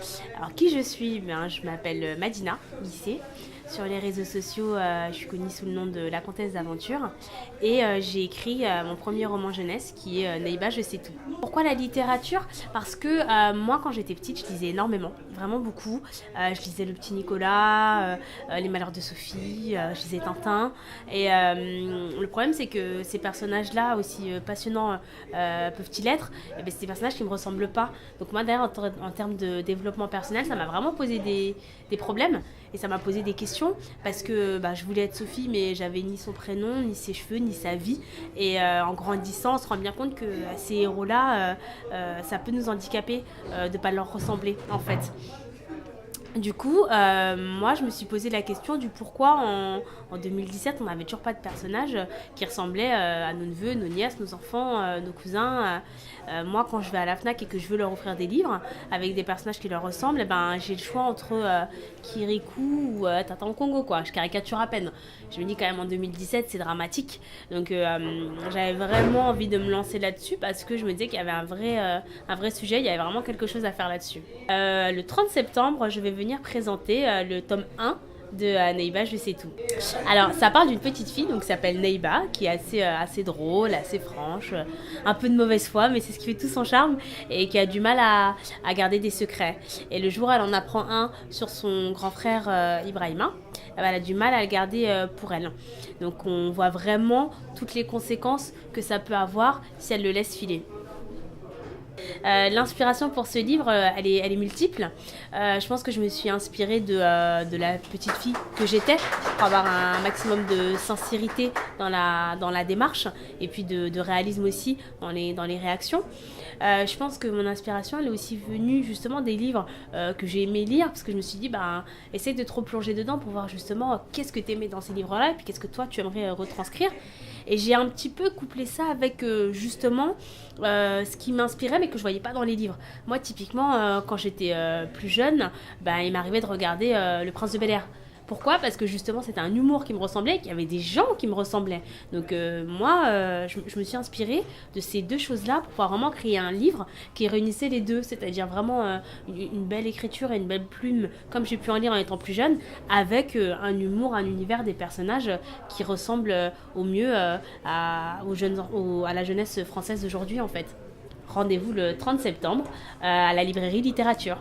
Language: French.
Alors qui je suis? Je m'appelle Madina Guissé. Sur les réseaux sociaux, je suis connue sous le nom de la Comtesse d'Aventure. Et j'ai écrit mon premier roman jeunesse qui est Neiba, je sais tout. Pourquoi la littérature? Parce que moi, quand j'étais petite, je lisais énormément, vraiment beaucoup. Je lisais Le Petit Nicolas, Les Malheurs de Sophie, je lisais Tintin. Et le problème, c'est que ces personnages-là, aussi passionnants peuvent-ils être, eh ben, c'est des personnages qui ne me ressemblent pas. Donc moi, d'ailleurs, en termes de développement personnel, ça m'a vraiment posé des problèmes. Et ça m'a posé des questions parce que je voulais être Sophie, mais j'avais ni son prénom, ni ses cheveux, ni sa vie. Et en grandissant, on se rend bien compte que ces héros-là, ça peut nous handicaper de ne pas leur ressembler, en fait. Du coup, moi, je me suis posé la question du pourquoi en 2017, on n'avait toujours pas de personnage qui ressemblait à nos neveux, nos nièces, nos enfants, nos cousins. Moi, quand je vais à la FNAC et que je veux leur offrir des livres avec des personnages qui leur ressemblent, eh ben, j'ai le choix entre Kirikou ou Tata en Congo, quoi. Je caricature à peine. Je me dis quand même en 2017, c'est dramatique. Donc, j'avais vraiment envie de me lancer là-dessus parce que je me disais qu'il y avait un vrai sujet, il y avait vraiment quelque chose à faire là-dessus. Le 30 septembre, je vais venir présenter le tome 1 de Neiba, je sais tout. Alors, ça parle d'une petite fille donc, qui s'appelle Neiba, qui est assez drôle, assez franche, un peu de mauvaise foi, mais c'est ce qui fait tout son charme, et qui a du mal à garder des secrets. Et le jour où elle en apprend un sur son grand frère Ibrahima, elle a du mal à le garder pour elle. Donc, on voit vraiment toutes les conséquences que ça peut avoir si elle le laisse filer. L'inspiration pour ce livre, elle est multiple. Je pense que je me suis inspirée de la petite fille que j'étais pour avoir un maximum de sincérité dans la démarche et puis de réalisme aussi dans les réactions. Je pense que mon inspiration, elle est aussi venue justement des livres que j'ai aimé lire parce que je me suis dit, essaye de te replonger dedans pour voir justement qu'est-ce que tu aimais dans ces livres-là et puis qu'est-ce que toi tu aimerais retranscrire. Et j'ai un petit peu couplé ça avec justement ce qui m'inspirait mais que je voyais pas dans les livres. Moi typiquement quand j'étais plus jeune, il m'arrivait de regarder Le Prince de Bel-Air. Pourquoi? Parce que justement c'était un humour qui me ressemblait et qu'il y avait des gens qui me ressemblaient. Donc moi je me suis inspirée de ces deux choses-là pour pouvoir vraiment créer un livre qui réunissait les deux, c'est-à-dire vraiment une belle écriture et une belle plume comme j'ai pu en lire en étant plus jeune, avec un humour, un univers, des personnages qui ressemblent au mieux à la jeunesse française d'aujourd'hui en fait. Rendez-vous le 30 septembre à la librairie Littérature.